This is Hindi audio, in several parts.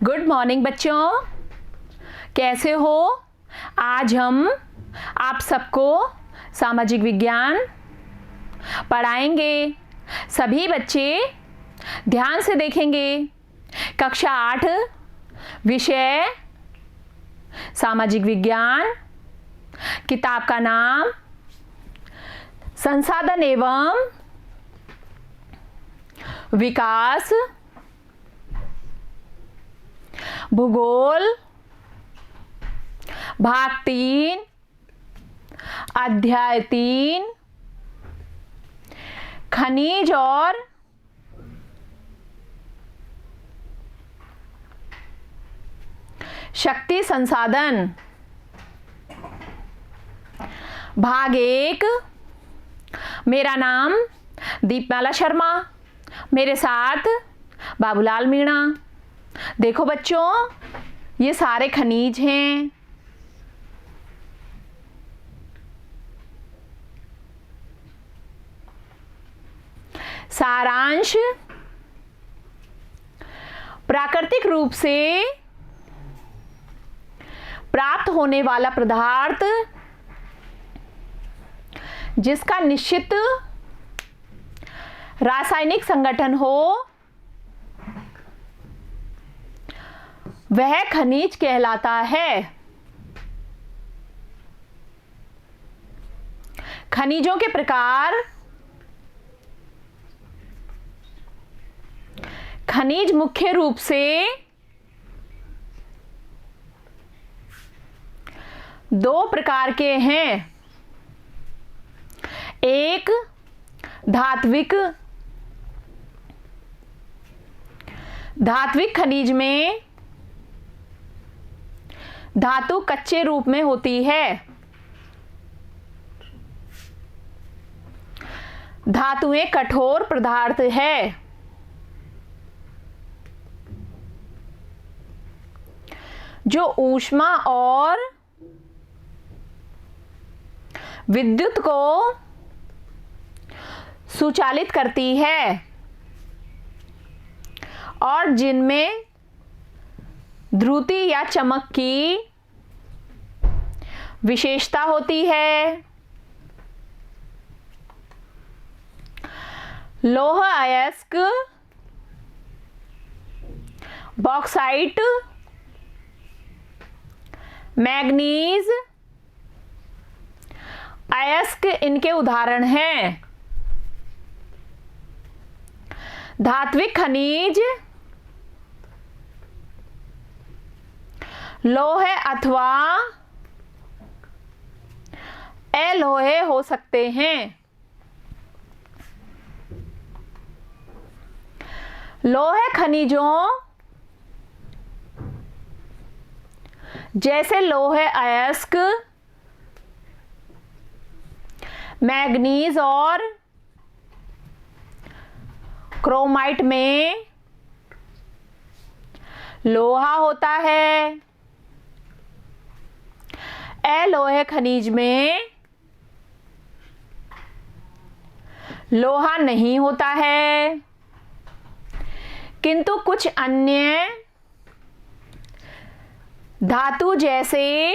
गुड मॉर्निंग बच्चों, कैसे हो। आज हम आप सबको सामाजिक विज्ञान पढ़ाएंगे। सभी बच्चे ध्यान से देखेंगे। कक्षा 8 विषय सामाजिक विज्ञान, किताब का नाम संसाधन एवं विकास, भूगोल, भाग 3, अध्याय 3, खनिज और शक्ति संसाधन, भाग 1। मेरा नाम दीपमाला शर्मा, मेरे साथ बाबूलाल मीणा। देखो बच्चों, ये सारे खनिज हैं। सारांश: प्राकृतिक रूप से प्राप्त होने वाला पदार्थ जिसका निश्चित रासायनिक संगठन हो वह खनिज कहलाता है। खनिजों के प्रकार: खनिज मुख्य रूप से दो प्रकार के हैं। एक धात्विक। धात्विक खनिज में धातु कच्चे रूप में होती है। धातुएं कठोर पदार्थ है। जो ऊष्मा और विद्युत को सुचालित करती है और जिनमें ध्रुति या चमक की विशेषता होती है। लौह अयस्क, बॉक्साइट, मैग्नीज अयस्क इनके उदाहरण हैं। धात्विक खनिज लोहे अथवा अलोहे हो सकते हैं। लोहे खनिजों जैसे लोहे अयस्क, मैग्नीज और क्रोमाइट में लोहा होता है। अलोहे खनिज में लोहा नहीं होता है, किंतु कुछ अन्य धातु जैसे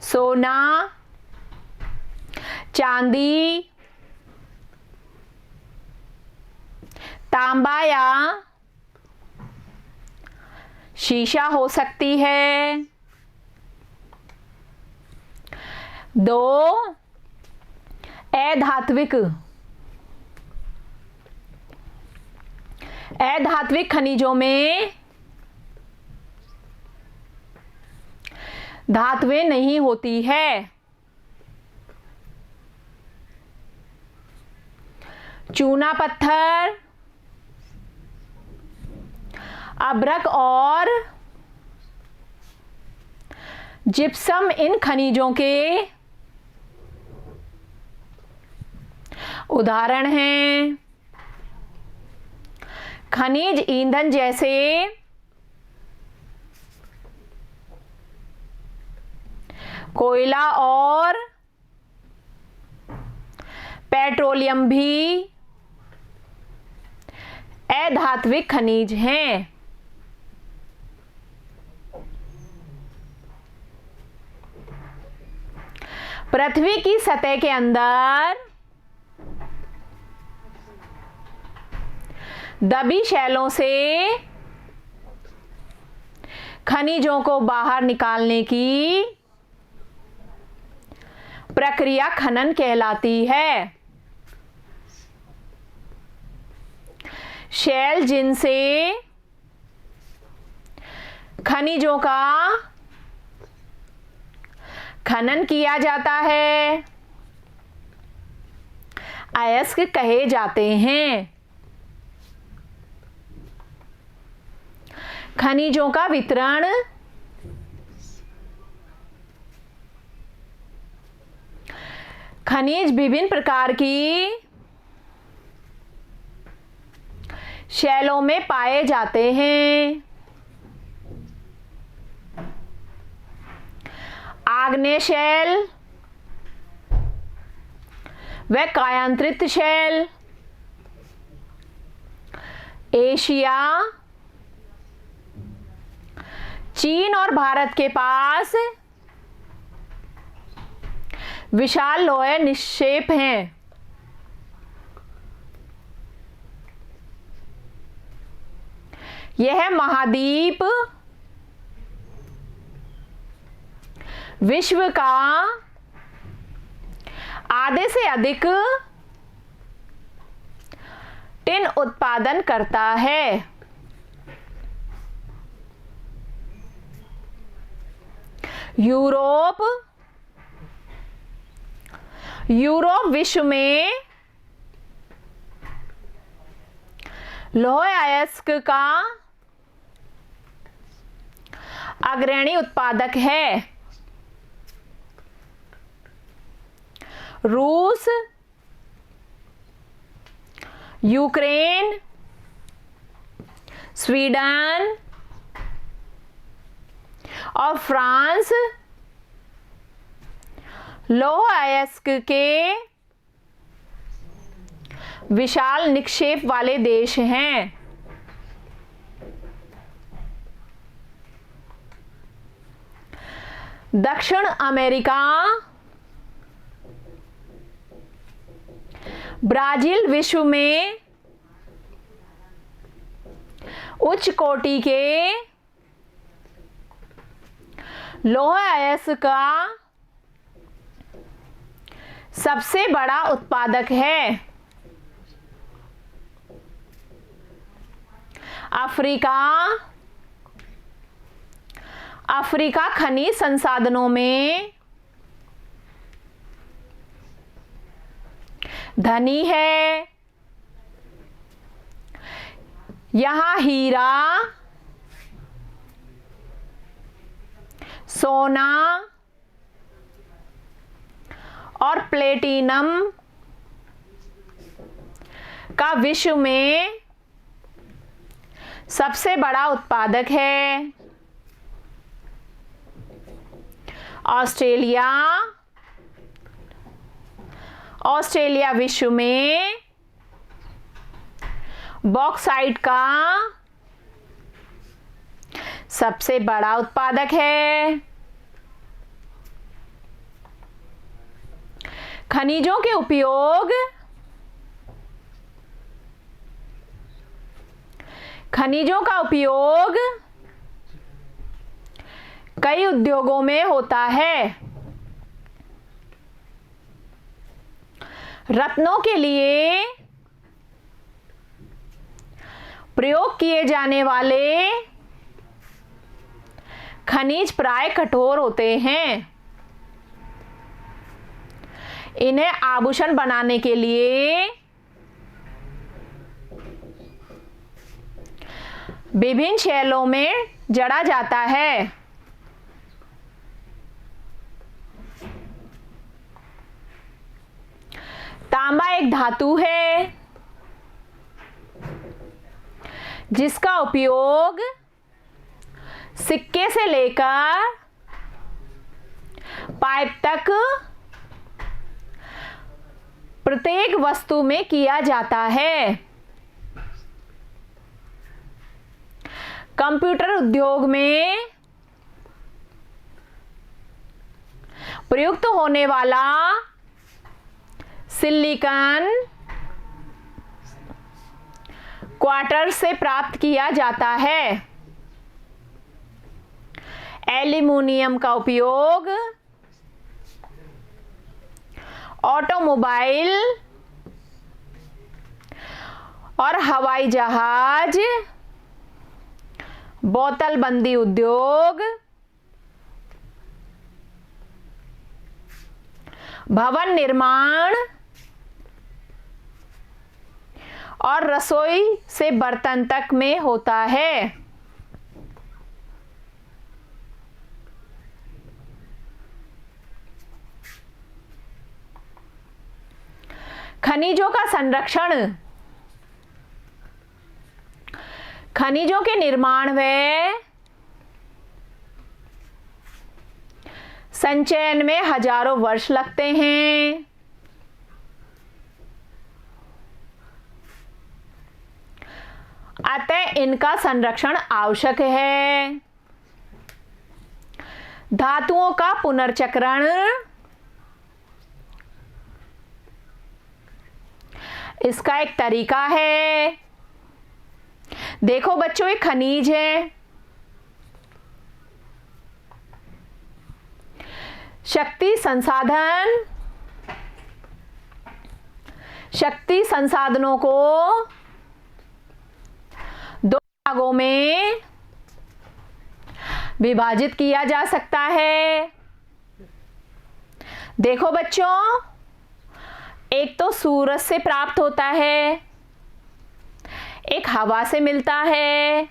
सोना, चांदी, तांबा या शीशा हो सकती है। 2 अधात्विक। अधात्विक खनिजों में धातुएं नहीं होती है। चूना पत्थर, अभ्रक और जिप्सम इन खनिजों के उदाहरण हैं। खनिज ईंधन जैसे कोयला और पेट्रोलियम भी अधात्विक खनिज हैं। पृथ्वी की सतह के अंदर दबी शैलों से खनिजों को बाहर निकालने की प्रक्रिया खनन कहलाती है। शैल जिनसे खनिजों का खनन किया जाता है अयस्क कहे जाते हैं। खनिजों का वितरण खनिज विभिन्न प्रकार की शैलों में पाए जाते हैं। आग्नेय शैल व कायांतरित शैल एशिया, चीन और भारत के पास विशाल लोहे निक्षेप हैं। यह महाद्वीप विश्व का आधे से अधिक टिन उत्पादन करता है। यूरोप विश्व में लौह अयस्क का अग्रणी उत्पादक है। रूस, यूक्रेन, स्वीडन और फ्रांस लौह अयस्क के विशाल निक्षेप वाले देश हैं। दक्षिण अमेरिका, ब्राजील विश्व में उच्च कोटि के लौह अयस्क का सबसे बड़ा उत्पादक है। अफ्रीका खनिज संसाधनों में धनी है। यहाँ हीरा, सोना और प्लेटिनम का विश्व में सबसे बड़ा उत्पादक है। ऑस्ट्रेलिया विश्व में बॉक्साइट का सबसे बड़ा उत्पादक है। खनिजों के उपयोग खनिजों का उपयोग कई उद्योगों में होता है। रत्नों के लिए प्रयोग किए जाने वाले खनिज प्राय कठोर होते हैं। इन्हें आभूषण बनाने के लिए विभिन्न शैलों में जड़ा जाता है। तांबा एक धातु है जिसका उपयोग सिक्के से लेकर पाइप तक प्रत्येक वस्तु में किया जाता है। कंप्यूटर उद्योग में प्रयुक्त होने वाला सिलिकॉन क्वार्ट्ज से प्राप्त किया जाता है। एल्यूमीनियम का उपयोग ऑटोमोबाइल और हवाई जहाज, बोतलबंदी उद्योग, भवन निर्माण और रसोई से बर्तन तक में होता है। खनिजों का संरक्षण खनिजों के निर्माण व संचयन में हजारों वर्ष लगते हैं। अतः इनका संरक्षण आवश्यक है। धातुओं का पुनर्चक्रण इसका एक तरीका है। देखो बच्चों, एक खनिज है, शक्ति संसाधनों को दो भागों में विभाजित किया जा सकता है। देखो बच्चों, एक तो सूरज से प्राप्त होता है, एक हवा से मिलता है,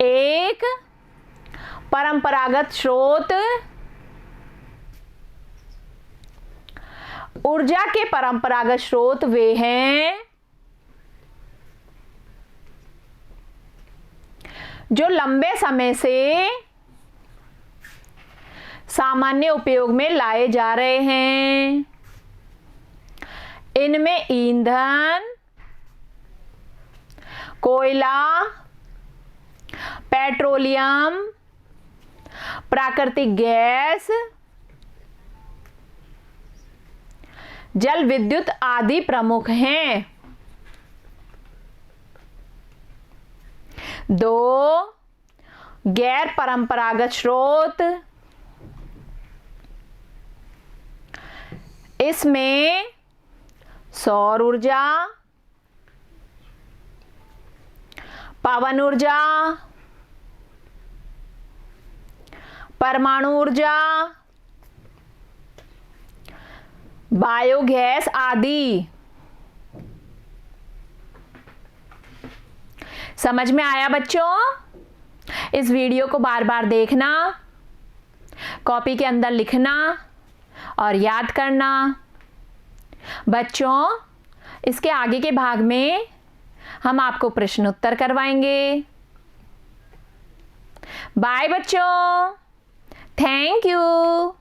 एक परंपरागत स्रोत। ऊर्जा के परंपरागत स्रोत वे हैं जो लंबे समय से सामान्य उपयोग में लाए जा रहे हैं। इनमें ईंधन, कोयला, पेट्रोलियम, प्राकृतिक गैस, जल विद्युत आदि प्रमुख हैं। दो गैर परंपरागत स्रोत, इसमें सौर ऊर्जा, पवन ऊर्जा, परमाणु ऊर्जा, बायोगैस आदि। समझ में आया बच्चों? इस वीडियो को बार बार देखना, कॉपी के अंदर लिखना और याद करना। बच्चों, इसके आगे के भाग में हम आपको प्रश्न उत्तर करवाएंगे। बाय बच्चों, थैंक यू।